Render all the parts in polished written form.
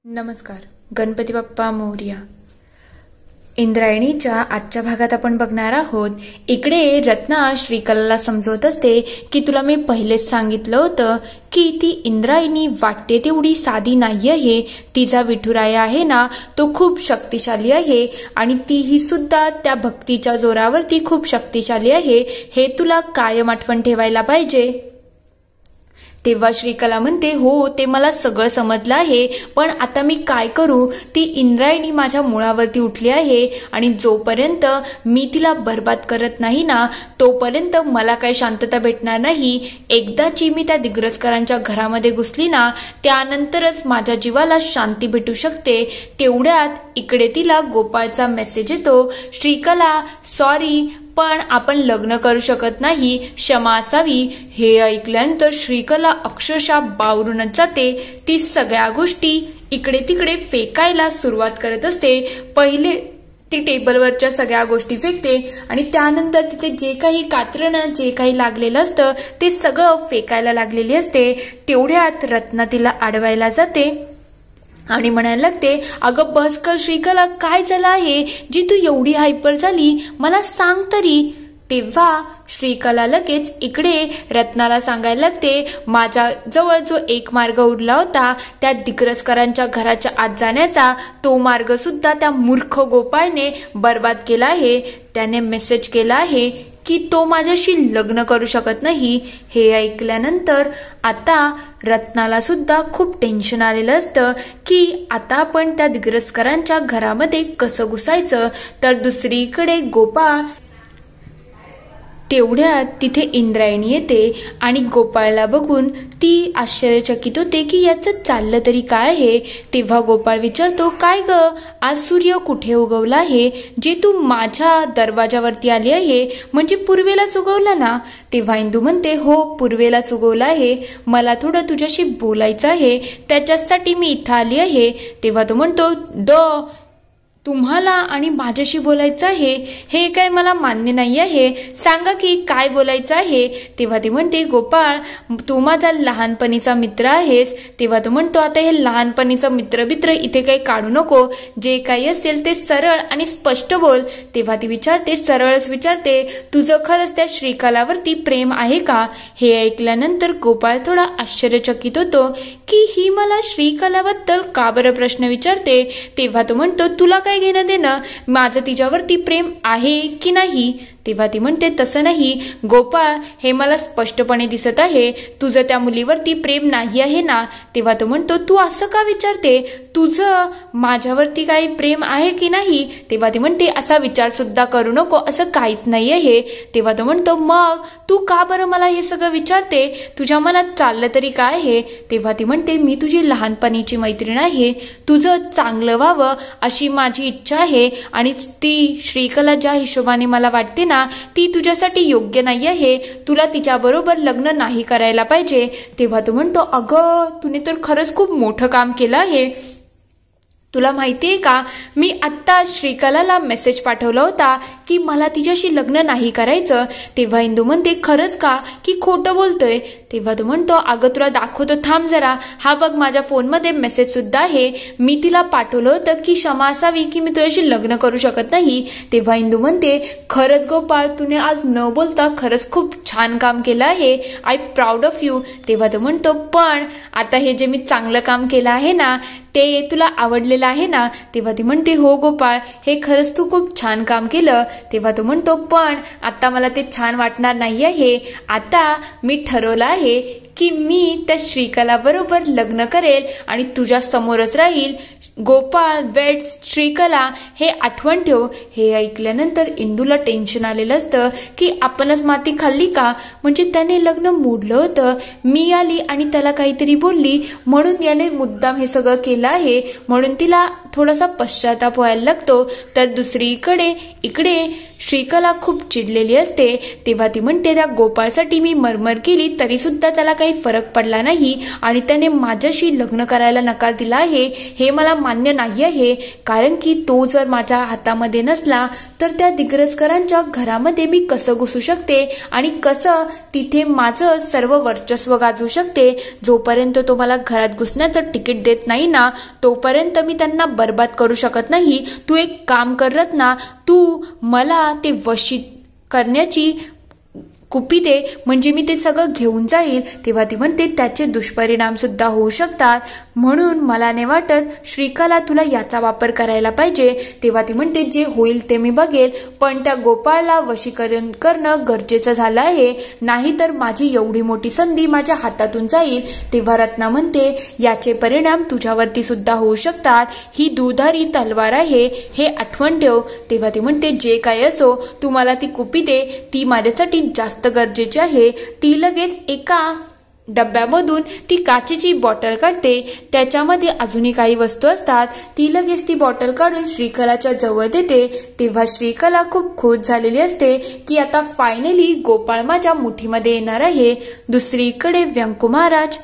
नमस्कार. गणपती बाप्पा मोरया. इंद्रायणीच्या आजच्या भागात आपण बघणार आहोत. इकडे रत्ना श्रीकलाला समजवत असते की तुला मी पहिलेच सांगितलं होतं की ती इंद्रायणी वाटते तेवढी साधी नाही आहे. तिचा विठुराया आहे ना, तो खूप शक्तिशाली आहे आणि तीही सुद्धा त्या भक्तीच्या जोरावरती खूप शक्तिशाली आहे. हे तुला कायम आठवण ठेवायला पाहिजे. तेव्हा श्रीकला म्हणते, हो ते मला सगळं समजलं आहे, पण आता मी काय करू? ती इंद्रायणी माझ्या मुळावरती उठली आहे आणि जोपर्यंत मी तिला बर्बाद करत नाही ना, तोपर्यंत मला काही शांतता भेटणार नाही. एकदाची मी त्या दिग्रसकरांच्या घरामध्ये घुसली ना, त्यानंतरच माझ्या जीवाला शांती भेटू शकते. तेवढ्यात इकडे तिला गोपाळचा मेसेज येतो. श्रीकला, सॉरी पण आपण लग्न करू शकत नाही, क्षमा असावी. हे ऐकल्यानंतर श्रीकला अक्षरशः बावरूनच जाते. ती सगळ्या गोष्टी इकडे तिकडे फेकायला सुरुवात करत असते. पहिले ती टेबलवरच्या सगळ्या गोष्टी फेकते आणि त्यानंतर तिथे जे काही कात्रणं जे काही लागलेलं असतं ते सगळं फेकायला लागलेली असते. तेवढ्यात रत्ना तिला अडवायला जाते आणि म्हणायला लागते, अगं बस कर श्रीकला, काय झालं आहे जी तू एवढी हायपर झाली, मला सांग तरी. तेव्हा श्रीकला लगेच इकडे रत्नाला सांगायला लागते, माझ्या जवळ जो एक मार्ग उरला होता त्या दिग्रसकरांच्या घराच्या आत जाण्याचा, तो मार्ग सुद्धा त्या मूर्ख गोपाळने बर्बाद केला आहे. त्याने मेसेज केला आहे की तो माझ्याशी लग्न करू शकत नाही. हे ऐकल्यानंतर आता रत्नाला सुद्धा खूप टेन्शन आलेलं असतं की आता आपण त्या दिग्रसकरांच्या घरामध्ये कसं घुसायचं. तर दुसरीकडे गोपाळ, तेवढ्यात तिथे इंद्रायणी येते आणि गोपाळला बघून ती आश्चर्यचकित होते की याचं चाललं तरी काय आहे. तेव्हा गोपाळ विचारतो, काय ग, आज सूर्य कुठे उगवला आहे जे तू माझ्या दरवाजावरती आली आहे, म्हणजे पूर्वेलाच उगवला ना? तेव्हा इंदू म्हणते, हो पूर्वेलाच उगवला आहे, मला थोडं तुझ्याशी बोलायचं आहे, त्याच्यासाठी मी इथं आली आहे. तेव्हा तो म्हणतो, तुम्हाला आणि माझ्याशी बोलायचं आहे, हे काय मला मान्य नाही आहे, सांगा की काय बोलायचं आहे. तेव्हा ती म्हणते, गोपाळ तू माझा लहानपणीचा मित्र आहेस. तेव्हा तो म्हणतो, आता हे लहानपणीचा मित्र इथे काही काढू नको, जे काही असेल ते सरळ आणि स्पष्ट बोल. तेव्हा ती विचारते, सरळच विचारते, तुझं खरंच त्या श्रीकलावरती प्रेम आहे का? हे ऐकल्यानंतर गोपाळ थोडा आश्चर्यचकित होतो की ही मला श्रीकलाबद्दल का बरं प्रश्न विचारते. तेव्हा तो म्हणतो, तुला काय घेणं देणं माझं तिच्यावरती प्रेम आहे की नाही? तेव्हा ती म्हणते, तसं नाही गोपाळ, हे मला स्पष्टपणे दिसत आहे तुझं त्या मुलीवरती प्रेम नाही आहे ना. तेव्हा तो म्हणतो, तू असं का विचारते, तुझं माझ्यावरती काही प्रेम आहे की नाही? तेव्हा ती म्हणते, असा विचार सुद्धा करू नको, असं काहीच नाही आहे. तेव्हा तो म्हणतो, मग तू का बरं मला हे सगळं विचारते, तुझ्या मनात चाललं तरी काय आहे? तेव्हा ती म्हणते, मी तुझी लहानपणीची मैत्रीण आहे, तुझं चांगलं व्हावं अशी माझी इच्छा आहे आणि ती श्रीकला ज्या हिशोबाने मला वाटते ना, ती तुझ्यासाठी योग्य नाही आहे, तुला तिच्याबरोबर लग्न नाही करायला पाहिजे. तेव्हा तो म्हणतो, अगं तुने तर खरंच खूप मोठं काम केलं आहे. तुला माहिती आहे का, मी आत्ता श्रीकलाला मेसेज पाठवला होता की मला तिच्याशी लग्न नाही करायचं. तेव्हा इंदू म्हणते, खरंच का की खोटं बोलतोय? तेव्हा तो म्हणतो, अगं तुला दाखवतो, थांब जरा, हा बघ माझ्या फोनमध्ये मेसेज सुद्धा आहे, मी तिला पाठवलं होतं की क्षमा असावी की मी तुझ्याशी लग्न करू शकत नाही. तेव्हा इंदू म्हणते, खरंच गोपाळ, तुने आज न बोलता खरंच खूप छान काम केलं आहे, आय प्राऊड ऑफ यू. तेव्हा तो म्हणतो, पण आता हे जे मी चांगलं काम केलं आहे ना, ते तुला आवडलेलं आहे ना? तेव्हा ती म्हणते, हो गोपाळ, हे खरंच तू खूप छान काम केलं. तेव्हा तो म्हणतो, पण आता मला ते छान वाटणार नाही आहे, आता मी ठरवलं आहे की मी त्या श्रीकला बरोबर लग्न करेल आणि तुझ्या समोरच राहील. गोपाळ वेट श्रीकला, हे आठवण ठेव. हे ऐकल्यानंतर इंदूला टेन्शन आलेलं असतं की आपणच माती खाल्ली का, म्हणजे त्याने लग्न मोडलं होतं, मी आली आणि त्याला काहीतरी बोलली म्हणून याने मुद्दाम हे सगळं केलं आहे, म्हणून तिला थोडासा पश्चाताप व्हायला लागतो. तर दुसरीकडे इकडे श्रीकला खूप चिडलेली असते. तेव्हा ती म्हणते, त्या गोपाळसाठी मी मरमर केली तरी सुद्धा त्याला काही काही फरक पडला नाही आणि त्याने माझ्याशी लग्न करायला नकार दिला आहे हे मला मान्य नाही आहे, कारण की तो जर माझ्या हातामध्ये नसला तर त्या दिग्रजकरांच्या घरामध्ये मी कसं घुसू शकते आणि कसं तिथे माझं सर्व वर्चस्व गाजवू शकते. जोपर्यंत तो मला घरात घुसण्याचं तिकीट देत नाही ना तोपर्यंत मी त्यांना बर्बाद करू शकत नाही. तू एक काम करत ना, तू मला ते वशीत करण्याची कुपी दे, म्हणजे मी ते सगळं घेऊन जाईल. तेव्हा ती म्हणते त्याचे दुष्परिणाम सुद्धा होऊ शकतात, म्हणून मला नाही वाटत श्रीकला तुला याचा वापर करायला पाहिजे. तेव्हा ती म्हणते जे होईल ते मी बघेल, पण त्या गोपाळला वशीकरण करणं गरजेचं झालं आहे, नाहीतर माझी एवढी मोठी संधी माझ्या हातातून जाईल. तेव्हा रत्ना म्हणते याचे परिणाम तुझ्यावरती सुद्धा होऊ शकतात, ही दुधारी तलवार आहे हे आठवण ठेव. तेव्हा ती म्हणते जे काय असो तू मला ती कुपी दे, ती माझ्यासाठी जास्त गरजेची आहे. ती लगेच एका डब्यामधून ती काचेची बॉटल काढते, त्याच्यामध्ये अजूनही काही वस्तू असतात. ती लगेच ती बॉटल काढून श्रीकलाच्या जवळ देते. तेव्हा श्रीकला खूप खुश झालेली असते की आता फायनली गोपाळ माझ्या मुठीमध्ये येणार आहे. दुसरीकडे व्यंकू महाराज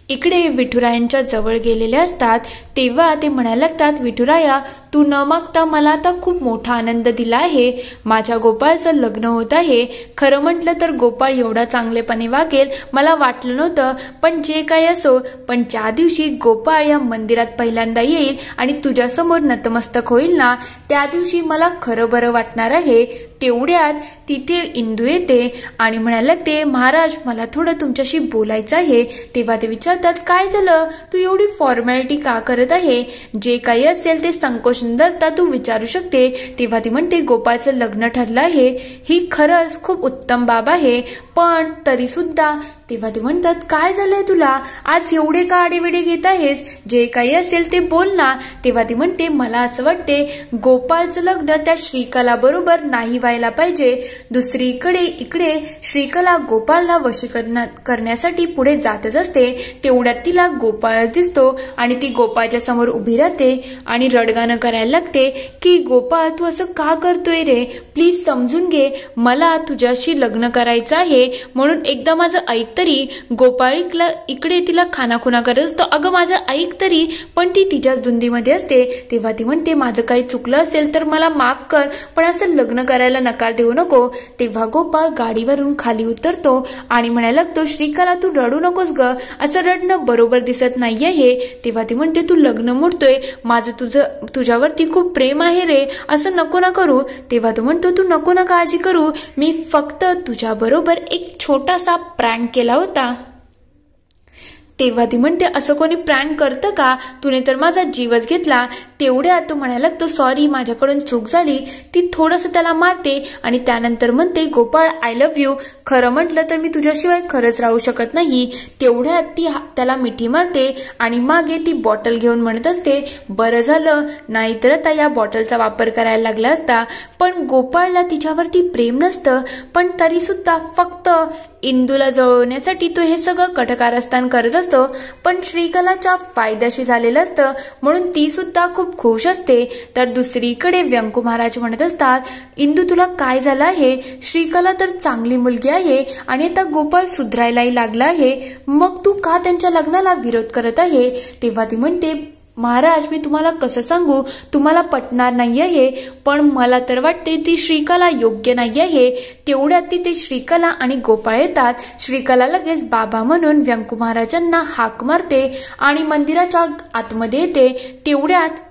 इकडे विठुरायांच्या जवळ गेलेले असतात. तेव्हा ते म्हणायला लागतात, विठुराया तू न मागता मला आता खूप मोठा आनंद दिला आहे. माझ्या गोपाळचं लग्न होत आहे. खरं म्हटलं तर गोपाळ एवढा चांगलेपणे वागेल मला वाटलं नव्हतं, पण जे काही असो, पण ज्या दिवशी गोपाळ या मंदिरात पहिल्यांदा येईल आणि तुझ्यासमोर नतमस्तक होईल ना त्या दिवशी मला खरं बरं वाटणार आहे. तेवढ्यात तिथे इंदू येते आणि म्हणायला लागते, महाराज मला थोडं तुमच्याशी बोलायचं आहे. तेव्हा ते विचारतात, काय झालं, तू एवढी फॉर्मॅलिटी का करत आहे? जे काही असेल ते संकोच न धरता तू विचारू शकते. तेव्हा ती म्हणते गोपाळचं लग्न ठरलं आहे, ही खरंच खूप उत्तम बाब आहे, पण तरी सुद्धा. तेव्हा ते म्हणतात, काय झालंय तुला, आज एवढे का आडेवेडे घेत आहेस, जे काही असेल ते बोल ना. तेव्हा ती म्हणते मला असं वाटते गोपाळचं लग्न त्या श्रीकला बरोबर नाही व्हायला पाहिजे. दुसरीकडे इकडे श्रीकला गोपाळला वशीकरण करण्यासाठी पुढे जातच असते. तेवढ्यात तिला गोपाळ दिसतो आणि ती गोपाळच्या समोर उभी राहते आणि रडगाणं करायला लागते की गोपाळ तू असं का करतोय रे, प्लीज समजून घे, मला तुझ्याशी लग्न करायचं आहे, म्हणून एकदा माझं ऐक तरी. गोपाळ इकडे तिला खानाखुना करत असतो, अगं माझं ऐक तरी, पण ती तिच्याच धुंदीमध्ये असते. तेव्हा ती म्हणते माझं काही चुकलं असेल तर मला माफ कर, पण असं लग्न करायला नकार देऊ नको. तेव्हा गोपाळ गाडीवरून खाली उतरतो आणि म्हणायला लागतो, श्रीकला तू रडू नकोस ग, असं रडणं बरोबर दिसत नाहीये. तेव्हा ती म्हणते तू लग्न मोडतोय, माझं तुझ्यावरती खूप प्रेम आहे रे, असं नको ना करू. तेव्हा तो म्हणतो तू नको ना काळजी करू, मी फक्त तुझ्या बरोबर एक छोटासा प्रँक केला होता. तेव्हा ती म्हणते असं कोणी प्रँक करतं का, तुने तर माझा जीवच घेतला. तेवढ्या तो म्हणायला लागतो सॉरी माझ्याकडून चूक झाली. ती थोडंसं त्याला मारते आणि त्यानंतर म्हणते गोपाळ आय लव्ह यू, खरं म्हटलं तर मी तुझ्याशिवाय खरंच राहू शकत नाही. तेवढ्यात ती त्याला मिठी मारते आणि मागे ती बॉटल घेऊन म्हणत असते, बरं झालं नाहीतर आता या बॉटलचा वापर करायला लागला असता. पण गोपाळला तिच्यावरती प्रेम नसतं, पण तरी सुद्धा फक्त इंदूला जळवण्यासाठी तो हे सगळं कटकारस्थान करत असतो. पण श्रीकलाच्या फायद्याशी झालेलं असतं, म्हणून ती सुद्धा खूप खुश असते. तर दुसरीकडे व्यंकू महाराज म्हणत असतात, इंदू तुला काय झालं आहे, श्रीकला तर चांगली मुलगी आहे आणि आता गोपाळ सुधरायलाही लागला आहे, मग तू का त्यांच्या लग्नाला विरोध करत आहे. तेव्हा ती म्हणते महाराज मी तुम्हाला कसं सांगू, तुम्हाला पटणार नाही आहे, पण मला तर वाटते ती श्रीकला योग्य नाही आहे. तेवढ्यात तिथे श्रीकला आणि गोपाळ येतात. श्रीकला लगेच बाबा म्हणून व्यंकू महाराजांना हाक मारते आणि मंदिराच्या आतमध्ये येते. तेवढ्यात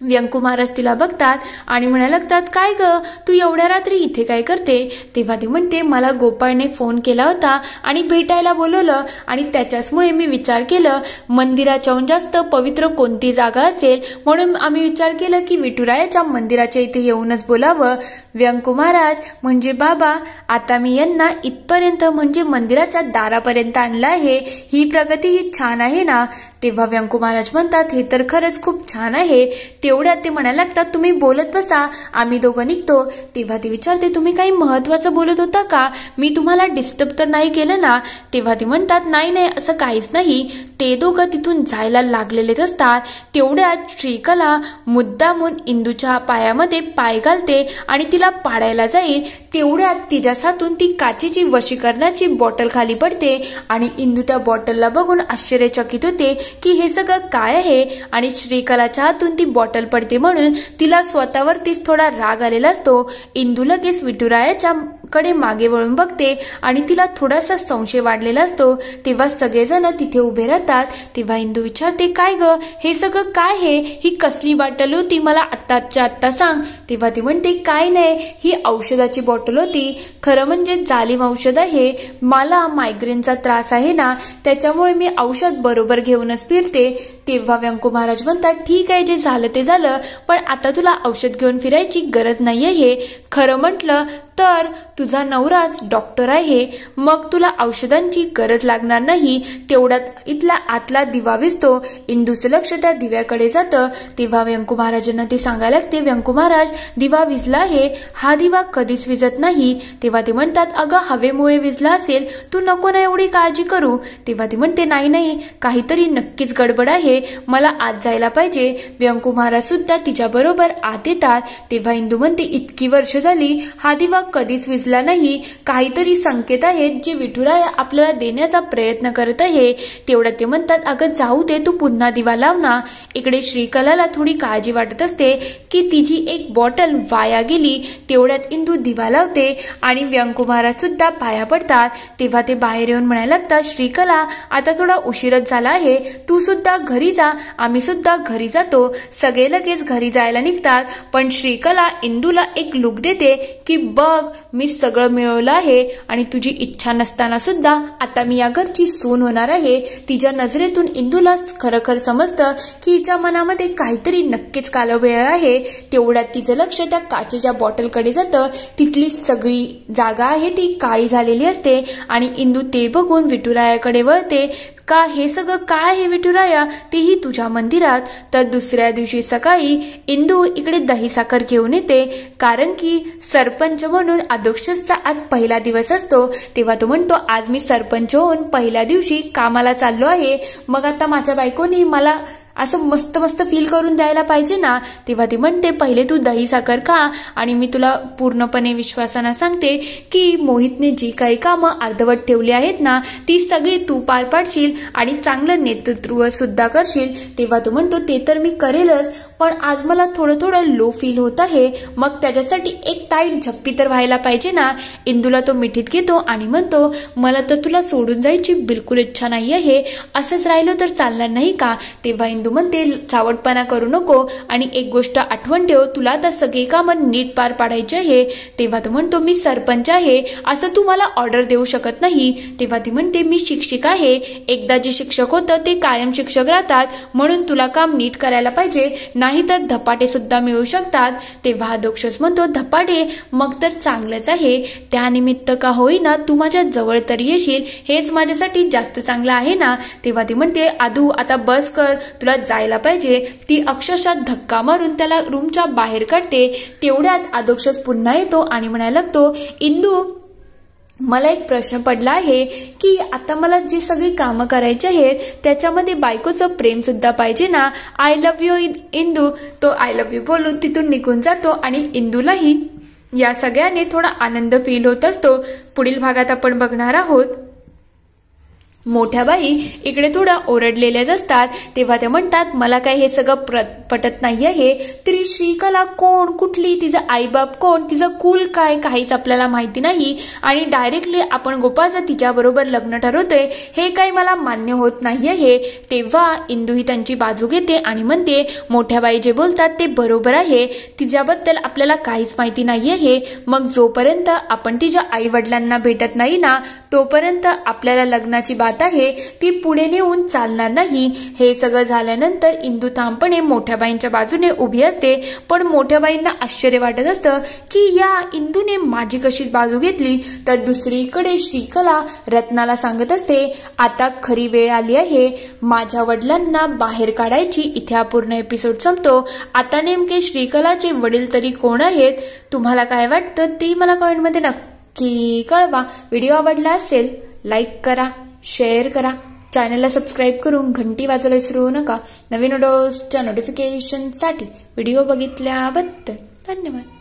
व्यंकू महाराज तिला बघतात आणि म्हणायला लागतात, काय ग तू एवढ्या रात्री इथे काय करते. तेव्हा ती म्हणते मला गोपाळने फोन केला होता आणि भेटायला बोलवलं आणि त्याच्याचमुळे मी विचार केलं मंदिराच्याहून जास्त पवित्र कोणती जागा असेल, म्हणून आम्ही विचार केलं की विठुरायाच्या मंदिराच्या इथे येऊनच बोलावं. व्यंकू महाराज म्हणजे बाबा, आता मी यांना इथपर्यंत म्हणजे मंदिराच्या दारापर्यंत आणलं आहे, ही प्रगती ही छान आहे ना. तेव्हा व्यंकू महाराज म्हणतात हे तर खरंच खूप छान आहे. तेवढ्यात ते म्हणायला लागतात तुम्ही बोलत बसा, आम्ही दोघं निघतो. तेव्हा ती विचारते तुम्ही काही महत्वाचं बोलत होता का, मी तुम्हाला डिस्टर्ब तर नाही केलं ना. तेव्हा ती म्हणतात नाही नाही असं काहीच नाही. ते दोघं तिथून जायला लागलेलेच असतात. तेवढ्यात श्रीकला मुद्दामून इंदूच्या पायामध्ये पाय घालते आणि तिला तिला पाडायला जाईल तेवढ्यात तिच्याच हातून ती काचेची वशीकरणाची बॉटल खाली पडते आणि इंदू त्या बॉटलला बघून आश्चर्यचकित होते की हे सगळं काय आहे आणि श्रीकलाच्या हातून ती बॉटल पडते म्हणून तिला स्वतःवरतीच थोडा राग आलेला असतो. इंदू लगेच विठुरायाच्या कडे मागे वळून बघते आणि तिला थोडासा संशय वाढलेला असतो. तेव्हा सगळेजण तिथे उभे राहतात. तेव्हा इंदू विचारते, काय ग, हे सगळं काय आहे? ही कसली बॉटल होती, मला आत्ताच्या आत्ता सांग. तेव्हा ती म्हणते, काय नाही, ही औषधाची बॉटल होती. खरं म्हणजे जालिम औषध आहे. मला मायग्रेनचा त्रास आहे ना, त्याच्यामुळे मी औषध बरोबर घेऊनच फिरते. तेव्हा व्यंकू महाराज म्हणतात, ठीक आहे, जे झालं ते झालं, पण आता तुला औषध घेऊन फिरायची गरज नाहीये. खरं म्हटलं तर तुझा नवराच डॉक्टर आहे, मग तुला औषधांची गरज लागणार नाही. तेवढ्यात इथला आतला दिवा विझतो. इंदूचं लक्ष त्या दिव्याकडे जातं. तेव्हा व्यंकू महाराजांना ते सांगायला लागते, व्यंकू महाराज, दिवा विझला आहे, हा दिवा कधीच विझत नाही. तेव्हा ते म्हणतात, अगं हवेमुळे विझला असेल, तू नको ना एवढी काळजी करू. तेव्हा ती म्हणते, नाही, काहीतरी नक्कीच गडबड आहे, मला आत जायला पाहिजे. व्यंकू महाराज सुद्धा तिच्या बरोबर आत येतात. तेव्हा इंदू म्हणते, इतकी वर्ष झाली हा दिवा कधीच विझला नाही, काहीतरी संकेत आहेत जे विठुराया आपल्याला देण्याचा प्रयत्न करत आहे. तेवढ्यात ते म्हणतात, अगं जाऊ दे, तू पुन्हा दिवा लाव ना. इकडे श्रीकलाला थोडी काळजी वाटत असते की तिची एक बॉटल वाया गेली. तेवढ्यात इंदू दिवा लावते आणि व्यंकू महाराज सुद्धा पाया पडतात. तेव्हा ते बाहेर येऊन म्हणायला लागतात, श्रीकला, आता थोडा उशीरच झाला आहे, तू सुद्धा घरी जा, आम्ही सुद्धा घरी जातो. सगळे लगेच घरी जायला निघतात. पण श्रीकला इंदूला एक लुक देते की बघ, मी सगळं मिळवलं आहे आणि तुझी इच्छा नसताना सुद्धा आता मी या घरची सून होणार आहे. तिच्या नजरेतून इंदूला खरखर समजतं की हिच्या मनामध्ये काहीतरी नक्कीच कालवेळ आहे. तेवढ्यात तिचं लक्ष त्या काचेच्या बॉटलकडे जातं. तिथली सगळी जागा आहे ती काळी झालेली असते आणि इंदू ते बघून विठुरायाकडे वळते. का हे सगळं काय आहे विठुराया, तेही तुझ्या मंदिरात? तर दुसऱ्या दिवशी सकाळी इंदू इकडे दही साखर घेऊन येते, कारण की सरपंच म्हणून अध्यक्षचा आज पहिला दिवस असतो. तेव्हा तो म्हणतो, आज मी सरपंच होऊन पहिल्या दिवशी कामाला चाललो आहे, मग आता माझ्या बायकोनी मला असं मस्त मस्त फील करून द्यायला पाहिजे ना. तेव्हा ती म्हणते, पहिले तू दही साखर खा आणि मी तुला पूर्णपणे विश्वासानं सांगते की मोहितने जी काही कामं अर्धवट ठेवली आहेत ना, ती सगळी तू पार पाडशील आणि चांगलं नेतृत्व सुद्धा करशील. तेव्हा तो म्हणतो, ते तर मी करेलच, पण आज मला थोडं लो फील होत आहे, मग त्याच्यासाठी एक टाईट झप्पी तर व्हायला पाहिजे ना. इंदूला तो मिठीत घेतो आणि म्हणतो, मला तर तुला सोडून जायची बिलकुल इच्छा नाही आहे, असंच राहिलो तर चालणार नाही का. तेव्हा इंदू म्हणते, चावटपणा करू नको आणि एक गोष्ट आठवण ठेव, तुला आता सगळी कामं नीट पार पाडायची आहे. तेव्हा तो म्हणतो, मी सरपंच आहे, असं तू मला ऑर्डर देऊ शकत नाही. तेव्हा ती म्हणते, मी शिक्षिका आहे, एकदा जे शिक्षक होतं ते कायम शिक्षक राहतात, म्हणून तुला काम नीट करायला पाहिजे, नाही तर धपाटे सुद्धा मिळू शकतात. तेव्हा अध्यक्ष म्हणतो, धपाटे? मग तर चांगलंच आहे, त्यानिमित्त का होईना तू माझ्या जवळ तरी येशील, हेच माझ्यासाठी जास्त चांगलं आहे ना. तेव्हा ती म्हणते, आदू आता बस कर, तुला जायला पाहिजे. ती अक्षरशः धक्का मारून त्याला रूमच्या बाहेर काढते. तेवढ्यात अध्यक्ष पुन्हा येतो आणि म्हणायला लागतो, इंदू, मला एक प्रश्न पडला आहे की आता मला जी सगळी कामं करायची आहेत त्याच्यामध्ये बायकोचं प्रेम सुद्धा पाहिजे ना. I love you Indu. तो आय लव्ह यू बोलून तिथून निघून जातो आणि इंदूलाही या सगळ्याने थोडा आनंद फील होत असतो. पुढील भागात आपण बघणार आहोत, मोठ्या बाई इकडे थोडा ओरडलेल्याच असतात. तेव्हा त्या म्हणतात, मला काय हे सगळं पटत नाही आहे. तरी श्रीकला कोण, कुठली, तिचं आईबाप कोण, तिचं कुल काय, काहीच आपल्याला माहिती नाही आणि डायरेक्टली आपण गोपाळचं तिच्याबरोबर लग्न ठरवतोय, हे काही मला मान्य होत नाही आहे. तेव्हा इंदू ही त्यांची बाजू घेते आणि म्हणते, मोठ्या बाई जे बोलतात ते बरोबर आहे, तिच्याबद्दल आपल्याला काहीच माहिती नाही आहे, मग जोपर्यंत आपण तिच्या आई वडिलांना भेटत नाही ना, तोपर्यंत आपल्याला लग्नाची आहे ती पुढे नेऊन चालणार नाही. हे सगळं झाल्यानंतर इंदू ठामपणे मोठ्या बाईंच्या बाजूने उभी असते. पण मोठ्या बाईंना आश्चर्य वाटत असतं की या इंदूने माझी कशी बाजू घेतली. तर दुसरीकडे श्रीकला रत्नाला सांगत असते, आता खरी वेळ आली आहे माझ्या वडिलांना बाहेर काढायची. इथे हा पूर्ण एपिसोड संपतो. आता नेमके श्रीकलाचे वडील तरी कोण आहेत, तुम्हाला काय वाटतं ते मला कमेंटमध्ये नक्की कळवा. व्हिडिओ आवडला असेल लाईक करा, शेअर करा, चॅनलला सबस्क्राईब करून घंटी वाजवायला विसरू नका. नवीन व्हिडिओजच्या नोटिफिकेशनसाठी. व्हिडिओ बघितल्याबद्दल धन्यवाद.